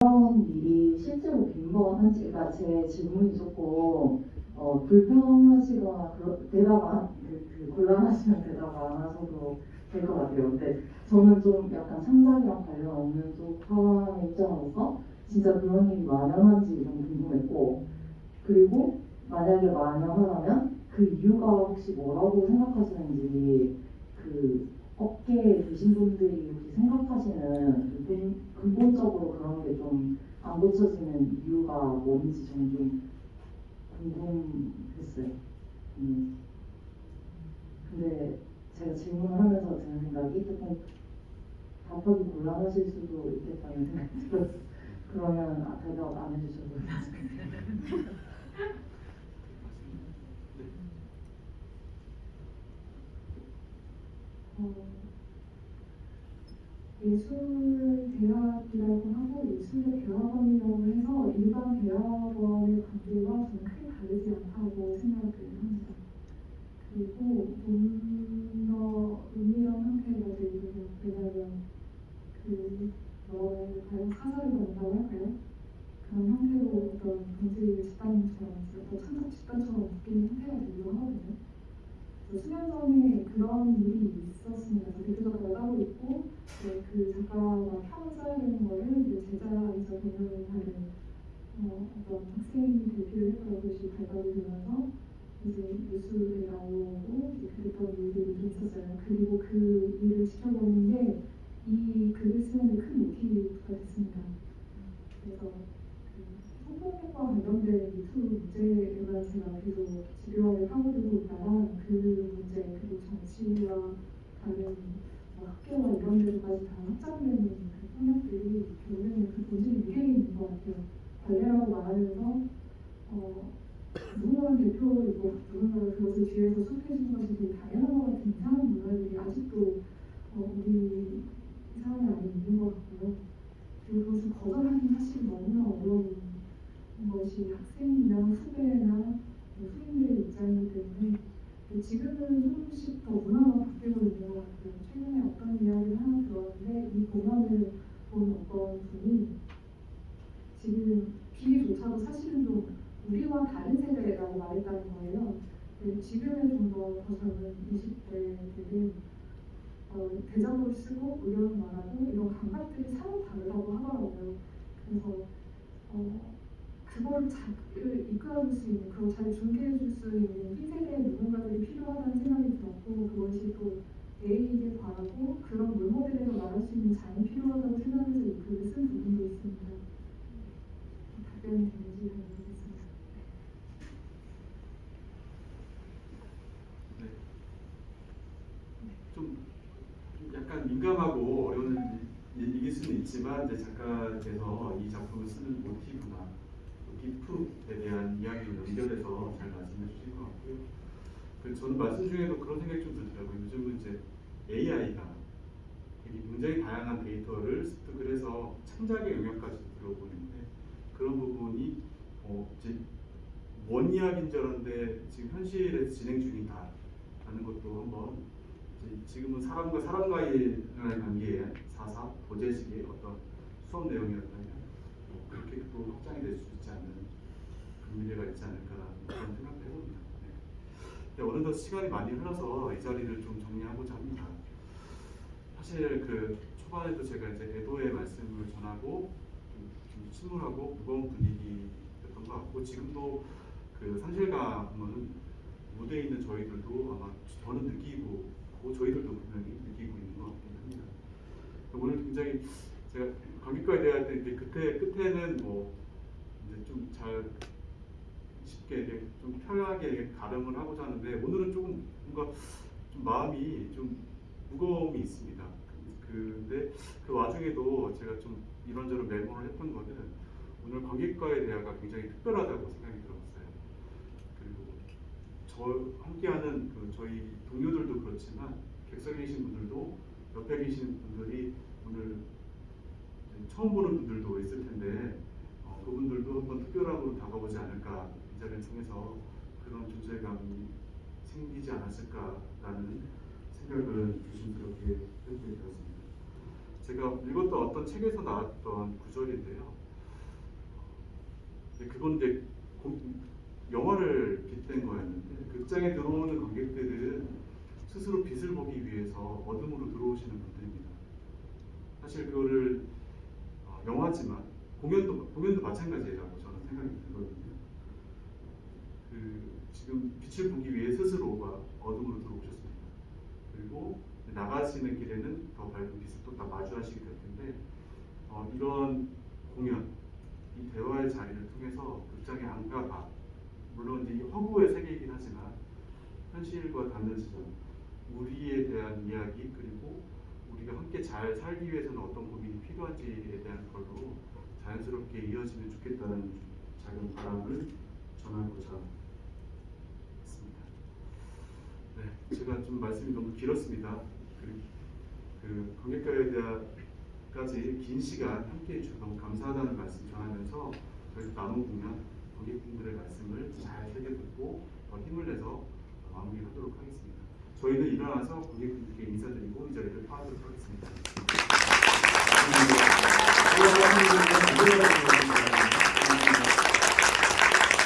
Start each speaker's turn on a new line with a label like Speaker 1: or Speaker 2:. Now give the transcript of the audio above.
Speaker 1: 그런 일이 실제로 빈번한지, 그러니까 제 질문이 조금 불편하시거나 곤란하시면 대답 안 하셔도 될 것 같아요. 근데 저는 좀 약간 창작이랑 관련 없는 쪽 사람 입장으로서 진짜 그런 일이 만연한지 좀 궁금했고, 그리고 만약에 만연하다면 그 이유가 혹시 뭐라고 생각하시는지, 그 업계에 계신 분들이 혹시 생각하시는 근본적으로 그런 게 좀 안 고쳐지는 이유가 뭔지 저는 좀 궁금했어요. 근데 제가 질문을 하면서 드는 생각이 조금 답하기 곤란하실 수도 있겠다는 생각이 들었어요. 그러면 대답 안 해주셔도 돼요.
Speaker 2: 예술대학이라고 하고 예술의 대학원이라고 해서 일반 대학원의 관계와 저는 크게 다르지 않다고 생각을 합니다. 그리고 좀 더 은밀한 형태가 되고, 왜냐하면 뭐랄까요, 사설이 된다고 할까요? 그런 형태로 어떤 경제 집단처럼, 어떤 창작 집단처럼 바뀌는 형태가 되기도 하거든요. 수년 전에 그런 일이 있었습니다. 대표작가를 따로 있고, 그 작가가 평을 써야 되는 거를 이제 제자이자 동료를 하는 어떤 학생이 대표를 했던 것이 발각이 되면서 이제 뉴스에 나오고 이제 그랬던 일들이 좀 있었어요. 그리고 그 일을 지켜보는 게 이 글을 쓰는 데 큰 모티브가 됐습니다. 그래서 성폭력과 관련된 미투 문제가 제가 계속 집요하게 파고들고 있다가 그 문제, 그리고 정치와 다른 학교와 이런 데서까지 다 확장되는 그 폭력들이 결국에는 그 본질 위에 있는 것 같아요. 관례라고 말하면서 누군가는 대표이고 누군가가 그것을 뒤에서 수습해주는 것이 되게 당연한 것 같은 이상한 문화들이 아직도 우리 사회 안에 있는 것 같고요. 그리고 그것을 거절하기는 사실 너무나 어려운 것이 학생이나 후배나 후임들의 입장이기 때문에 지금은 조금씩 더 문화가 바뀌고 있는 것 같아요. 최근에 어떤 이야기를 하나 들었는데 이 공연을 본 어떤 분이 지금 비조차도 사실은 좀 우리와 다른 세대라고 말했다는 거예요. 지금은 좀 더 젊은 20대들은 대자보를 쓰고 의견을 말하고 이런 감각들이 사뭇 다르다고 하더라고요. 그래서 그걸 잘 이끌어줄 수 있는, 그걸 잘 중개해줄 수 있는 흰세대의 누군가들이 필요하다는 생각이 들었고, 그것이 또 A이길 바라고 그런 롤모델에서 말할 수 있는 장이 필요하다고 생각해서 이 글을 쓴 부분도 있습니다. 답변이 되는지 잘 모르겠습니다.
Speaker 3: 좀 약간 민감하고 어려운 일일 수는 있지만 이제 작가께서 이 작품을 쓰는 모티프에 대한 이야기를 연결해서 잘 말씀해 주신 것 같고요. 저는 말씀 중에도 그런 생각이 좀 들더라고요. 요즘은 이제 AI가 굉장히 다양한 데이터를 습득을 해서 창작의 영역까지 들어오고 있는데 그런 부분이 이제 뭔 이야기인 줄 알았는데 지금 현실에서 진행 중이다라는 것도 한번 지금은 사람과 사람과의 관계에 사사, 도제식의 어떤 수업 내용이었다면 그렇게 또 확장이 될 수 있지 않는 그런 미래가 있지 않을까라는 그런 생각도 해봅니다. 네. 어느덧 시간이 많이 흘러서 이 자리를 좀 정리하고자 합니다. 사실 초반에도 제가 이제 애도의 말씀을 전하고 좀 침울하고 무거운 분위기였던 것 같고 지금도 상실감은 무대에 있는 저희들도 아마 저는 느끼고 저희들도 분명히 느끼고 있는 것 같긴 합니다. 오늘 굉장히 제가 관객과에 대할 때 끝에는 이제 좀 잘 쉽게 좀 편하게 가름을 하고자 하는데 오늘은 조금 뭔가 좀 마음이 좀 무거움이 있습니다. 근데 그 와중에도 제가 좀 이런저런 메모를 했던 거는 오늘 관객과의 대화가 굉장히 특별하다고 생각이 들었어요. 그리고 저 함께하는 저희 동료들도 그렇지만 객석에 계신 분들도 옆에 계신 분들이 오늘 처음 보는 분들도 있을 텐데 그분들도 한번 특별함으로 다가오지 않을까 이 자리를 통해서 그런 존재감이 생기지 않았을까라는 생각을 조심스럽게 해보게 되었습니다. 제가 읽었던 어떤 책에서 나왔던 구절인데요. 근데 그건 이제 영화를 빗댄 거였는데 극장에 들어오는 관객들은 스스로 빛을 보기 위해서 어둠으로 들어오시는 분들입니다. 사실 그거를 영화지만 공연도 마찬가지라고 저는 생각이 들거든요. 지금 빛을 보기 위해 스스로가 어둠으로 들어오셨습니다. 그리고 나가시는 길에는 더 밝은 빛을 또 다 마주하시게 될 텐데 이런 공연, 이 대화의 자리를 통해서 극장의 안가가 물론 이제 허구의 세계이긴 하지만 현실과 닿는 지점, 우리에 대한 이야기 그리고 우리가 함께 잘 살기 위해서는 어떤 고민이 필요한지에 대한 걸로 자연스럽게 이어지면 좋겠다는 작은 바람을 전하고자 했습니다. 네, 제가 좀 말씀이 너무 길었습니다. 관객가요대학까지 긴 시간 함께해 주셔서 너무 감사하다는 말씀 전하면서 저희 남은 공연 관객분들의 말씀을 잘 새겨 듣고 힘을 내서 마무리하도록 하겠습니다. 저희는 일어나서 관객분들께 인사드리고 이 자리를 파하도록 하겠습니다. 감사합니다.